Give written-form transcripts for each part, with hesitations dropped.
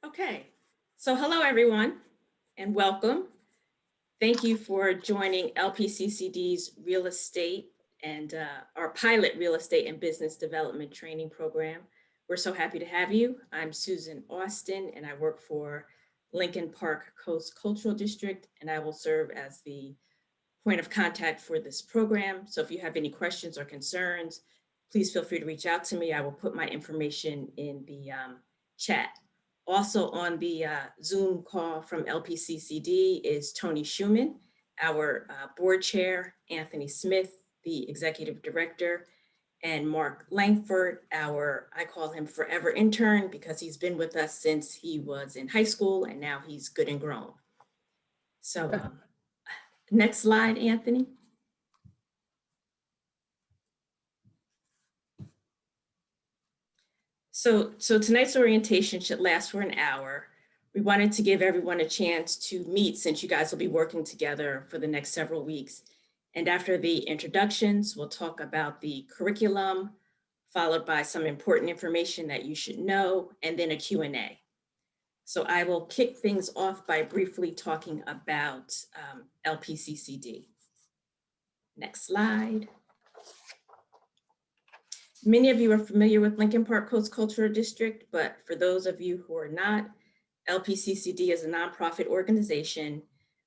Okay, so hello everyone and welcome. Thank you for joining LPCCD's Real Estate and our pilot Real Estate and Business Development Training Program. We're so happy to have you. I'm Susan Austin and I work for Lincoln Park Coast Cultural District, and I will serve as the point of contact for this program. So if you have any questions or concerns, please feel free to reach out to me. I will put my information in the chat. Also on the Zoom call from LPCCD is Tony Schumann, our board chair, Anthony Smith, the executive director, and Mark Langford, I call him forever intern because he's been with us since he was in high school and now he's good and grown. So next slide, Anthony. So tonight's orientation should last for an hour. We wanted to give everyone a chance to meet since you guys will be working together for the next several weeks. And after the introductions, we'll talk about the curriculum, followed by some important information that you should know, and then a Q&A. So I will kick things off by briefly talking about LPCCD. Next slide. Many of you are familiar with Lincoln Park Coast Cultural District, but for those of you who are not, LPCCD is a nonprofit organization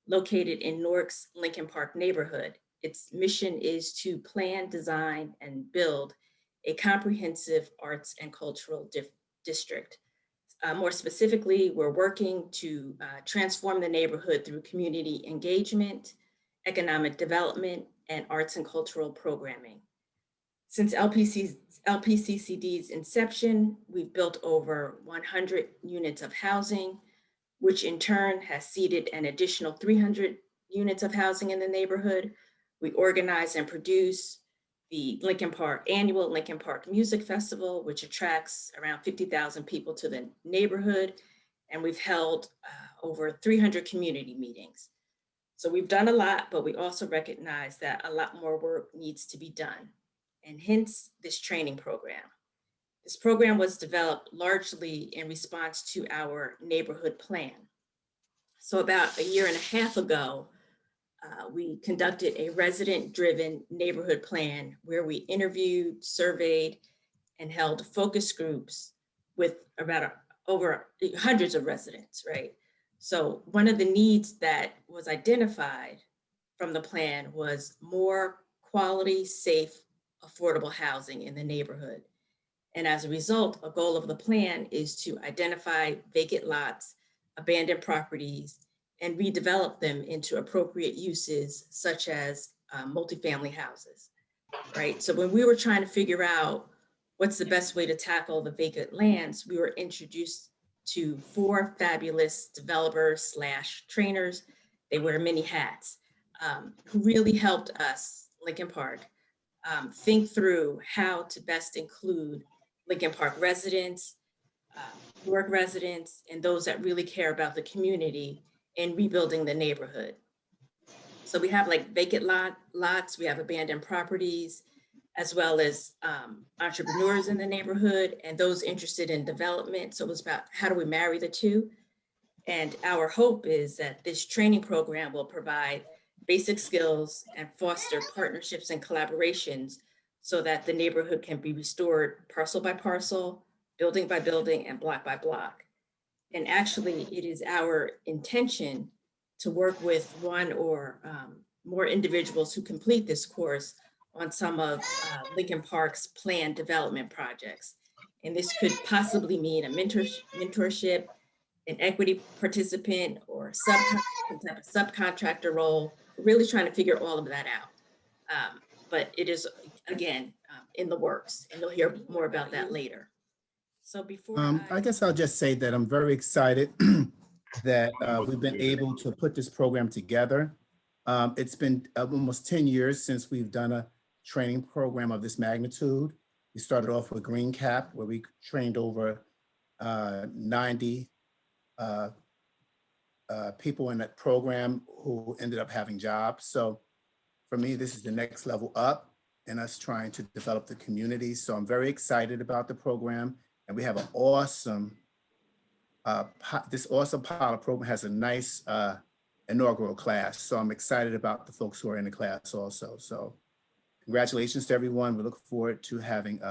located in Newark's Lincoln Park neighborhood. Its mission is to plan, design, and build a comprehensive arts and cultural district. More specifically, we're working to transform the neighborhood through community engagement, economic development, and arts and cultural programming. Since LPCCD's inception, we've built over 100 units of housing, which in turn has seeded an additional 300 units of housing in the neighborhood. We organize and produce the annual Lincoln Park Music Festival, which attracts around 50,000 people to the neighborhood. And we've held over 300 community meetings. So we've done a lot, but we also recognize that a lot more work needs to be done, and hence this training program. This program was developed largely in response to our neighborhood plan. So about a year and a half ago, we conducted a resident-driven neighborhood plan where we interviewed, surveyed, and held focus groups with over hundreds of residents, right? So one of the needs that was identified from the plan was more quality, safe, affordable housing in the neighborhood. And as a result, a goal of the plan is to identify vacant lots, abandoned properties, and redevelop them into appropriate uses such as multifamily houses, right? So when we were trying to figure out what's the best way to tackle the vacant lands, we were introduced to 4 fabulous developers / trainers. They wear many hats, who really helped us, Lincoln Park, think through how to best include Lincoln Park residents, Newark residents, and those that really care about the community in rebuilding the neighborhood. So we have like vacant lots, we have abandoned properties, as well as entrepreneurs in the neighborhood and those interested in development. So it was about how do we marry the two? And our hope is that this training program will provide basic skills and foster partnerships and collaborations so that the neighborhood can be restored parcel by parcel, building by building, and block by block. And actually, it is our intention to work with one or more individuals who complete this course on some of Lincoln Park's planned development projects. And this could possibly mean a mentorship, an equity participant, or some type of subcontractor role. We're really trying to figure all of that out. But it is, again, in the works, and you'll hear more about that later. So before I guess I'll just say that I'm very excited that we've been able to put this program together. It's been almost 10 years since we've done a training program of this magnitude. We started off with Green Cap, where we trained over 90 people in that program who ended up having jobs. So for me, this is the next level up and us trying to develop the community. So I'm very excited about the program, and we have an awesome this awesome pilot program has a nice inaugural class. So I'm excited about the folks who are in the class also. So congratulations to everyone. We look forward to having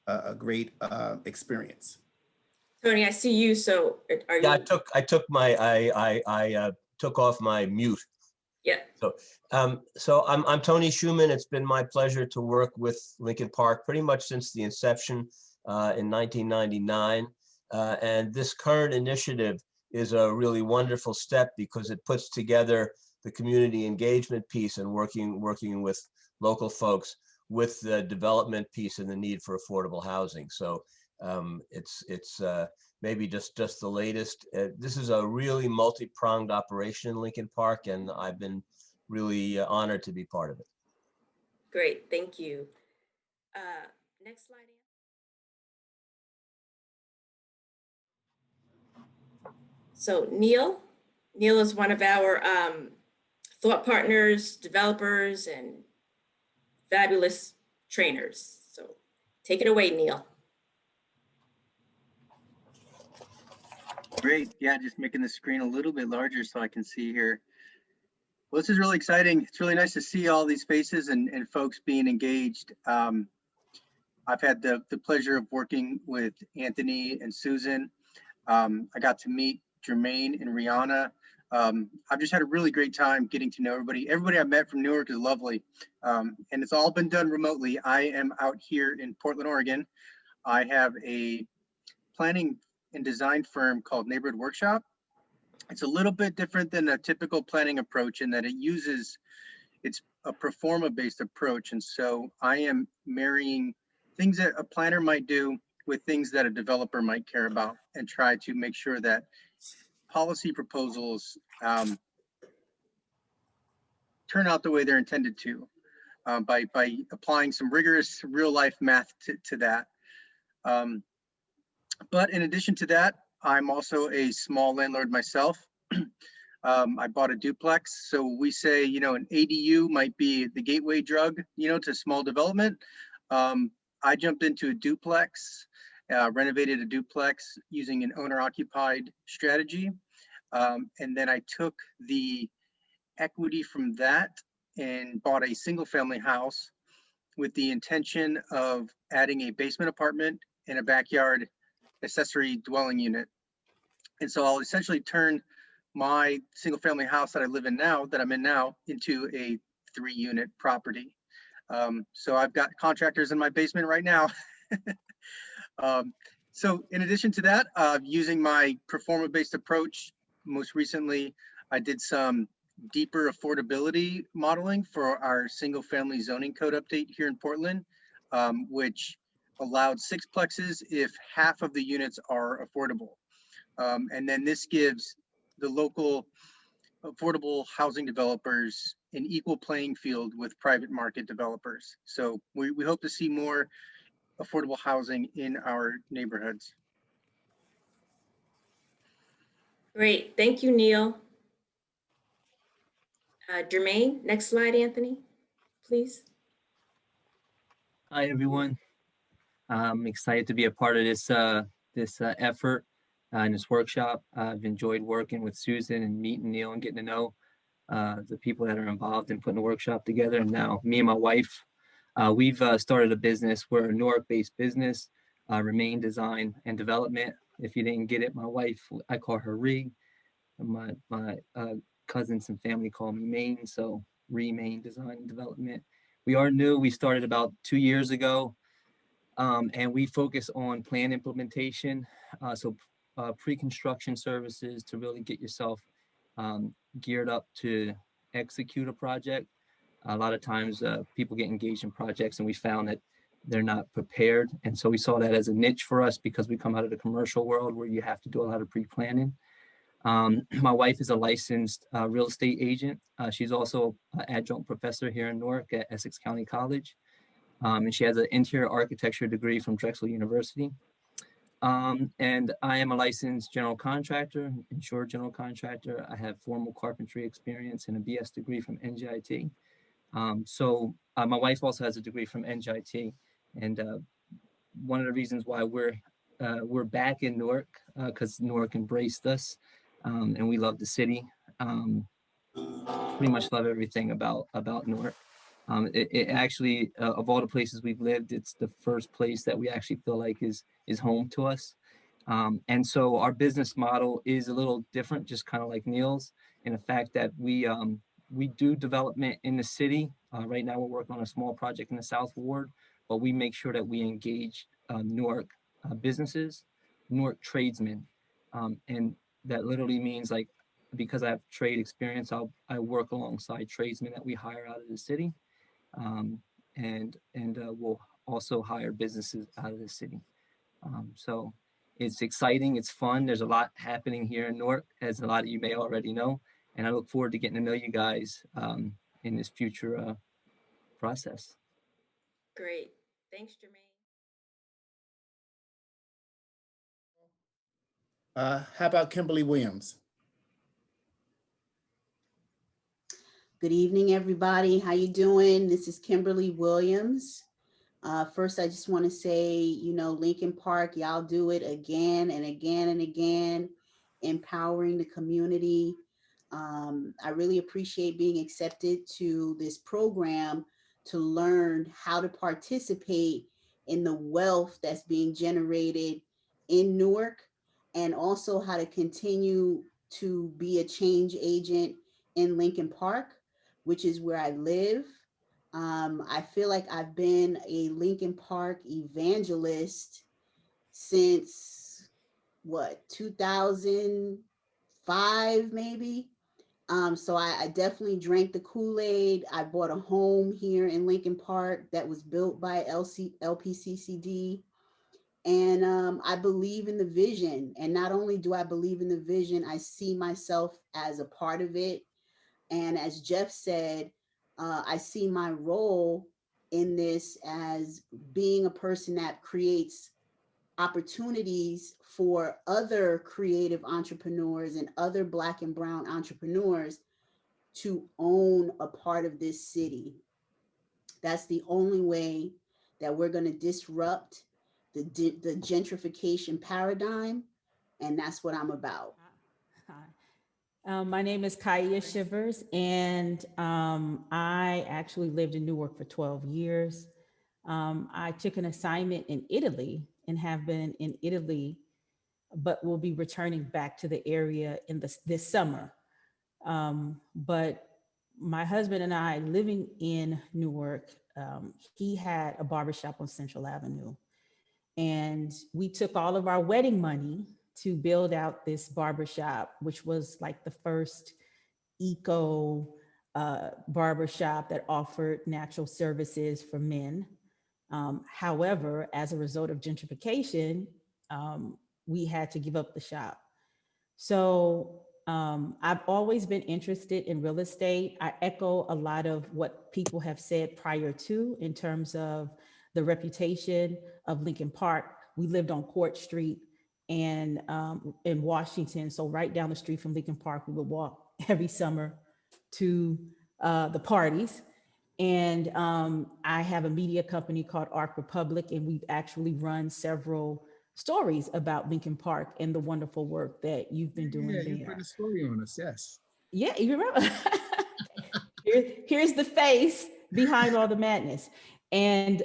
a great experience. Tony, I see you. So are you? Yeah, I took off my mute. Yeah. So I'm Tony Schumann. It's been my pleasure to work with Lincoln Park pretty much since the inception in 1999. And this current initiative is a really wonderful step because it puts together the community engagement piece and working with local folks with the development piece and the need for affordable housing. So it's maybe just the latest. This is a really multi-pronged operation in Lincoln Park, and I've been really honored to be part of it. Great, thank you. Next slide. So Neil is one of our thought partners, developers, and fabulous trainers. So take it away, Neil. Great. Yeah, just making the screen a little bit larger so I can see here. Well, this is really exciting. It's really nice to see all these faces and folks being engaged. I've had the pleasure of working with Anthony and Susan. I got to meet Jermaine and Rihanna. I've just had a really great time getting to know everybody. Everybody I met from Newark is lovely. And it's all been done remotely. I am out here in Portland, Oregon. I have a planning and design firm called Neighborhood Workshop. It's a little bit different than a typical planning approach in that it's a pro forma based approach. And so I am marrying things that a planner might do with things that a developer might care about and try to make sure that policy proposals turn out the way they're intended to by applying some rigorous real life math to that. But in addition to that, I'm also a small landlord myself. I bought a duplex. So we say, an ADU might be the gateway drug, to small development. I jumped into a duplex, renovated a duplex using an owner-occupied strategy. And then I took the equity from that and bought a single-family house with the intention of adding a basement apartment and a backyard accessory dwelling unit. And so I'll essentially turn my single family house that I'm in now, into a 3-unit property. So I've got contractors in my basement right now. So in addition to that, using my performance-based approach, most recently, I did some deeper affordability modeling for our single family zoning code update here in Portland, which allowed 6plexes if half of the units are affordable. And then this gives the local affordable housing developers an equal playing field with private market developers. So we hope to see more affordable housing in our neighborhoods. Great, thank you, Neil. Jermaine, next slide, Anthony, please. Hi, everyone. I'm excited to be a part of this effort and this workshop. I've enjoyed working with Susan and meeting Neil and getting to know the people that are involved in putting the workshop together. And now me and my wife, we've started a business. We're a Newark-based business, Remain Design and Development. If you didn't get it, my wife, I call her Ree. My cousins and family call me Maine, so Remain Design and Development. We are new. We started about 2 years ago. And we focus on plan implementation, so pre-construction services to really get yourself geared up to execute a project. A lot of times people get engaged in projects and we found that they're not prepared. And so we saw that as a niche for us because we come out of the commercial world where you have to do a lot of pre-planning. My wife is a licensed real estate agent. She's also an adjunct professor here in Newark at Essex County College. And she has an interior architecture degree from Drexel University. And I am a licensed general contractor, insured general contractor. I have formal carpentry experience and a BS degree from NJIT. So my wife also has a degree from NJIT. And one of the reasons why we're we're back in Newark because Newark embraced us, and we love the city. Pretty much love everything about Newark. It actually, of all the places we've lived, it's the first place that we actually feel like is home to us. And so our business model is a little different, just kind of like Neil's, in the fact that we do development in the city. Right now, we're working on a small project in the South Ward, but we make sure that we engage Newark businesses, Newark tradesmen, and that literally means, like, because I have trade experience, I work alongside tradesmen that we hire out of the city, and we'll also hire businesses out of the city. So it's exciting, it's fun. There's a lot happening here in Newark, as a lot of you may already know, and I look forward to getting to know you guys in this future process. Great. Thanks, Jermaine. How about Kimberly Williams? Good evening, everybody. How you doing? This is Kimberly Williams. First, I just want to say, you know, Lincoln Park, y'all do it again and again and again, empowering the community. I really appreciate being accepted to this program to learn how to participate in the wealth that's being generated in Newark, and also how to continue to be a change agent in Lincoln Park, which is where I live. I feel like I've been a Lincoln Park evangelist since what, 2005 maybe. So I definitely drank the Kool-Aid. I bought a home here in Lincoln Park that was built by LPCCD. And I believe in the vision. And not only do I believe in the vision, I see myself as a part of it. And as Jeff said, I see my role in this as being a person that creates opportunities for other creative entrepreneurs and other Black and Brown entrepreneurs to own a part of this city. That's the only way that we're going to disrupt the gentrification paradigm. And that's what I'm about. Hi. My name is Kaya Shivers, and I actually lived in Newark for 12 years. I took an assignment in Italy and have been in Italy, but will be returning back to the area in this summer. But my husband and I, living in Newark, he had a barbershop on Central Avenue. And we took all of our wedding money to build out this barbershop, which was like the first eco barbershop that offered natural services for men. However, as a result of gentrification, we had to give up the shop. So I've always been interested in real estate. I echo a lot of what people have said prior to in terms of the reputation of Lincoln Park. We lived on Court Street and in Washington. So right down the street from Lincoln Park, we would walk every summer to the parties. And I have a media company called Arc Republic, and we've actually run several stories about Lincoln Park and the wonderful work that you've been doing there. You put a story on us, yes. Yeah, you remember? Here's the face behind all the madness. And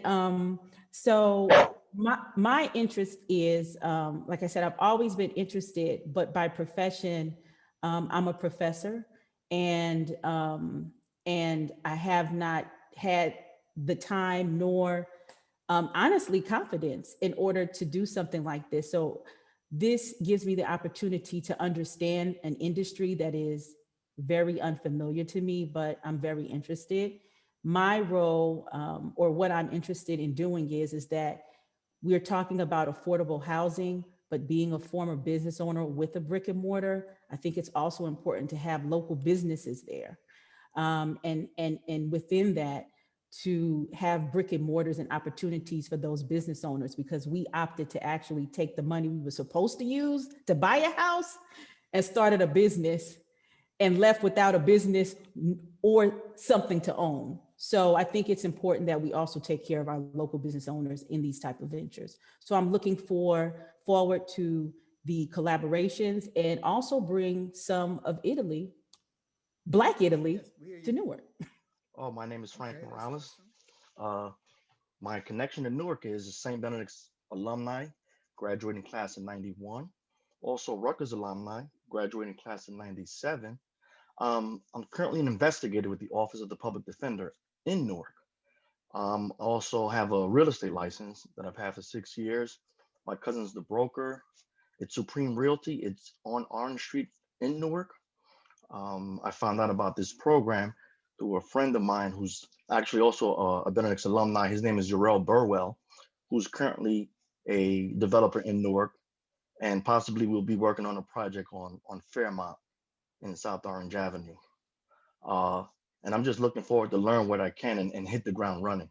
so my interest is, like I said, I've always been interested, but by profession, I'm a professor, and I have not had the time nor honestly confidence in order to do something like this. So this gives me the opportunity to understand an industry that is very unfamiliar to me, but I'm very interested. My role, or what I'm interested in doing is that we're talking about affordable housing, but being a former business owner with a brick and mortar, I think it's also important to have local businesses there. And within that, to have brick and mortars and opportunities for those business owners, because we opted to actually take the money we were supposed to use to buy a house and started a business and left without a business or something to own. So I think it's important that we also take care of our local business owners in these type of ventures. So I'm looking forward to the collaborations and also bring some of Italy, Black Italy, Yes, we hear to you. Newark. Oh, my name is Frank Okay, that's Morales. awesome. Uh, my connection to Newark is St. Benedict's alumni, graduating class in 91. Also Rutgers alumni, graduating class in 97. I'm currently an investigator with the Office of the Public Defender in Newark. I also have a real estate license that I've had for 6 years. My cousin's the broker. It's Supreme Realty. It's on Orange Street in Newark. I found out about this program through a friend of mine who's actually also a Benedict's alumni. His name is Jarrell Burwell, who's currently a developer in Newark, and possibly will be working on a project on Fairmount in South Orange Avenue. Uh, and I'm just looking forward to learn what I can and hit the ground running.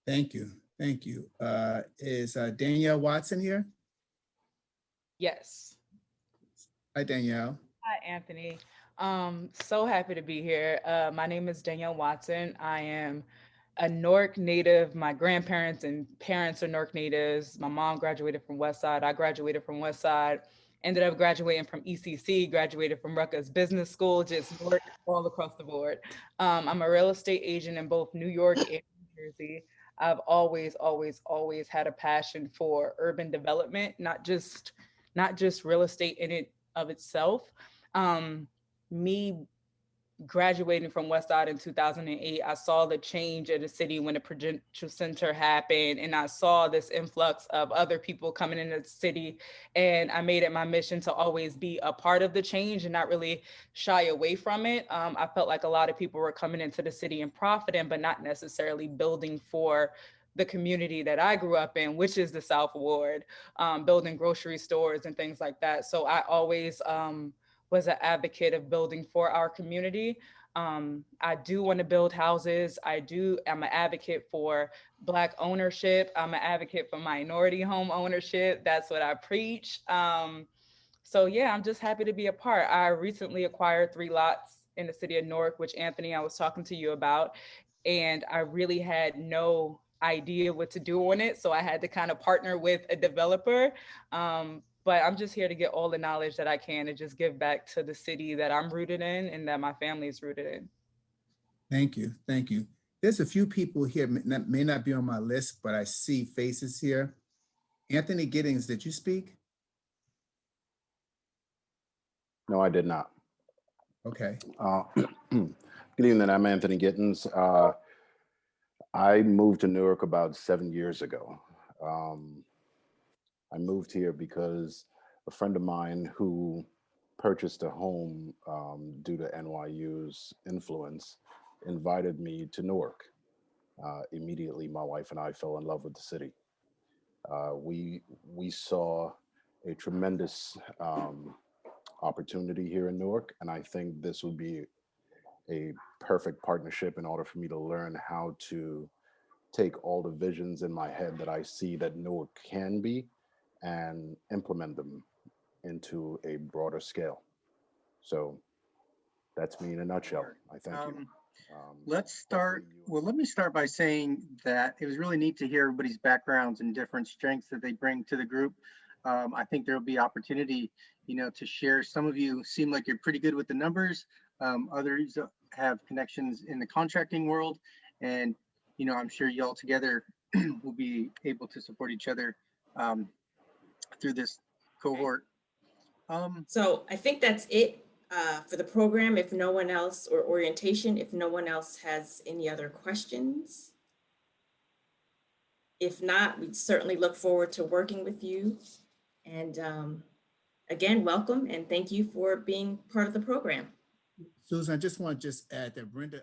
Thank you. Thank you. Is Danielle Watson here? Yes. Hi, Danielle. Hi, Anthony. So happy to be here. My name is Danielle Watson. I am a Newark native. My grandparents and parents are Newark natives. My mom graduated from Westside. I graduated from Westside. Ended up graduating from ECC, graduated from Rutgers Business School, just Newark all across the board. I'm a real estate agent in both New York and New Jersey. I've always had a passion for urban development, not just real estate in it of itself. Me graduating from Westside in 2008, I saw the change in the city when the Prudential Center happened, and I saw this influx of other people coming into the city, and I made it my mission to always be a part of the change and not really shy away from it. I felt like a lot of people were coming into the city and profiting, but not necessarily building for the community that I grew up in, which is the South Ward, building grocery stores and things like that. So I always was an advocate of building for our community. I do want to build houses. I'm an advocate for Black ownership. I'm an advocate for minority home ownership. That's what I preach. So yeah, I'm just happy to be a part. I recently acquired 3 lots in the city of Newark, which Anthony, I was talking to you about, and I really had no idea what to do on it. So I had to kind of partner with a developer. But I'm just here to get all the knowledge that I can and just give back to the city that I'm rooted in and that my family is rooted in. Thank you. Thank you. There's a few people here may not be on my list, but I see faces here. Anthony Gittins, did you speak? No, I did not. Okay. Good evening. I'm Anthony Gittins. I moved to Newark about 7 years ago. I moved here because a friend of mine who purchased a home due to NYU's influence invited me to Newark. Immediately, my wife and I fell in love with the city. We saw a tremendous opportunity here in Newark, and I think this would be a perfect partnership in order for me to learn how to take all the visions in my head that I see that Newark can be and implement them into a broader scale. So that's me in a nutshell. I thank you. Let's start. Well, let me start by saying that it was really neat to hear everybody's backgrounds and different strengths that they bring to the group. I think there will be opportunity, to share. Some of you seem like you're pretty good with the numbers. Others have connections in the contracting world, and I'm sure y'all together will be able to support each other through this cohort. So I think that's it for the program. If no one else, or orientation, if no one else has any other questions. If not, we'd certainly look forward to working with you. And again, welcome and thank you for being part of the program. Susan, I just want to add that Brenda